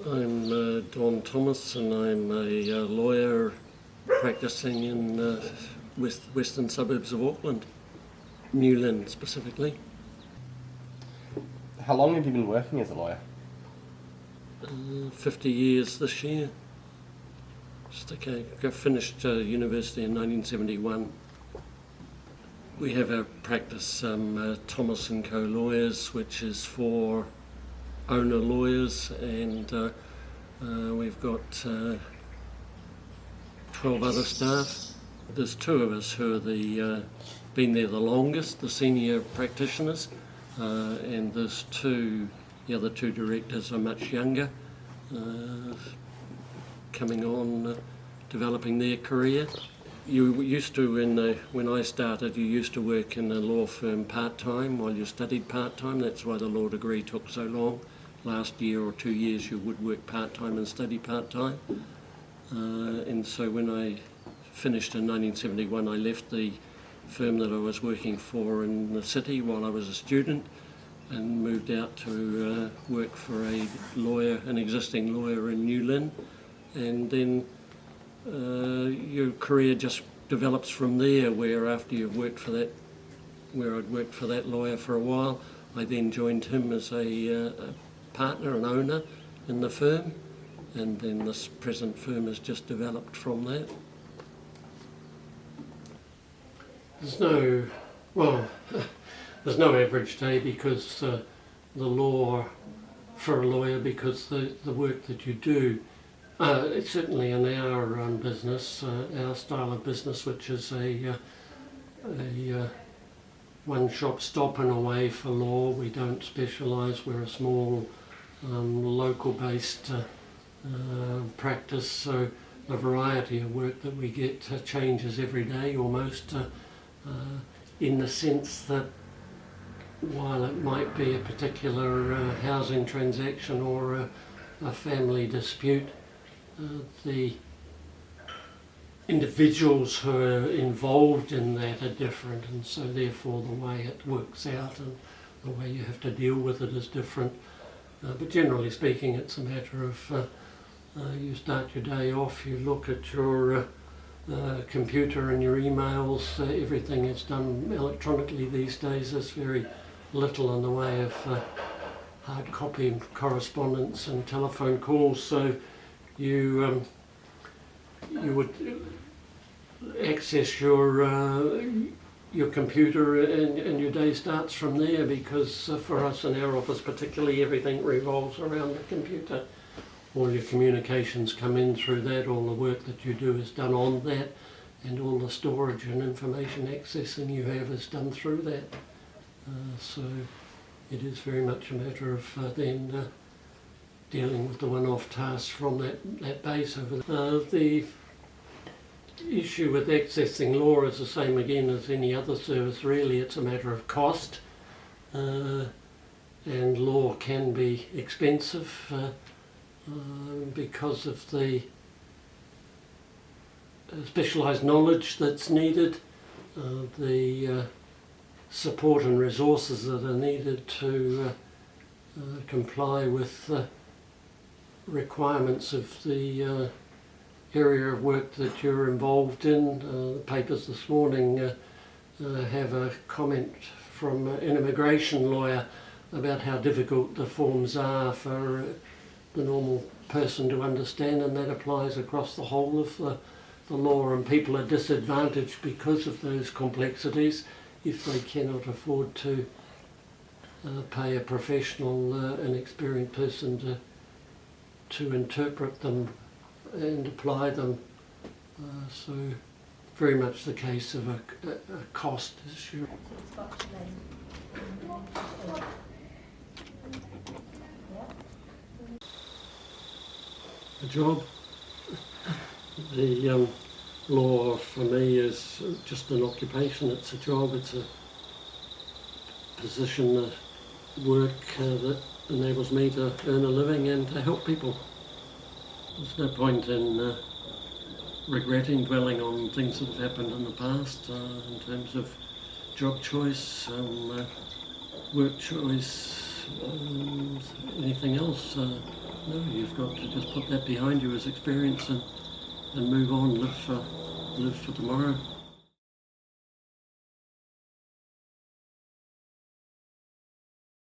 I'm Don Thomas, and I'm a lawyer practicing in western suburbs of Auckland, Newland specifically. How long have you been working as a lawyer? 50 years this year. I finished university in 1971. We have a practice, Thomas and Co Lawyers, which is for owner lawyers, and we've got 12 other staff. There's two of us who are been there the longest, the senior practitioners, and there's the other two directors are much younger, coming on, developing their career. You used to, when I started, you used to work in a law firm part-time while you studied part-time. That's why the law degree took so long. Last year or 2 years you would work part-time and study part-time. And so when I finished in 1971, I left the firm that I was working for in the city while I was a student and moved out to work for an existing lawyer in New Lynn. And then your career just develops from there, where after you've worked for that, where I'd worked for that lawyer for a while, I then joined him as a partner and owner in the firm, and then this present firm has just developed from that. There's no average day, because the law for a lawyer, because the work that you do, it's certainly in our business, our style of business, which is a one-shop stop and away for law. We don't specialise. We're a small local-based practice, so the variety of work that we get changes every day almost, in the sense that while it might be a particular housing transaction or a family dispute, the individuals who are involved in that are different, and so therefore the way it works out and the way you have to deal with it is different. But generally speaking, it's a matter of you start your day off, you look at your computer and your emails. Everything is done electronically these days. There's very little in the way of hard copy correspondence and telephone calls, so you would access your computer, and your day starts from there, because for us in our office particularly, everything revolves around the computer. All your communications come in through that, all the work that you do is done on that, and all the storage and information accessing you have is done through that. So it is very much a matter of then dealing with the one-off tasks from that base over there. The issue with accessing law is the same again as any other service, really. It's a matter of cost, and law can be expensive because of the specialised knowledge that's needed, the support and resources that are needed to comply with requirements of the area of work that you're involved in. The papers this morning have a comment from an immigration lawyer about how difficult the forms are for the normal person to understand, and that applies across the whole of the law, and people are disadvantaged because of those complexities if they cannot afford to pay a professional and experienced person to interpret them and apply them. So very much the case of a cost issue. The job, the law for me is just an occupation. It's a job, it's a position of work that enables me to earn a living and to help people. There's no point in regretting dwelling on things that have happened in the past in terms of job choice, work choice, anything else. No, you've got to just put that behind you as experience and move on, live for tomorrow.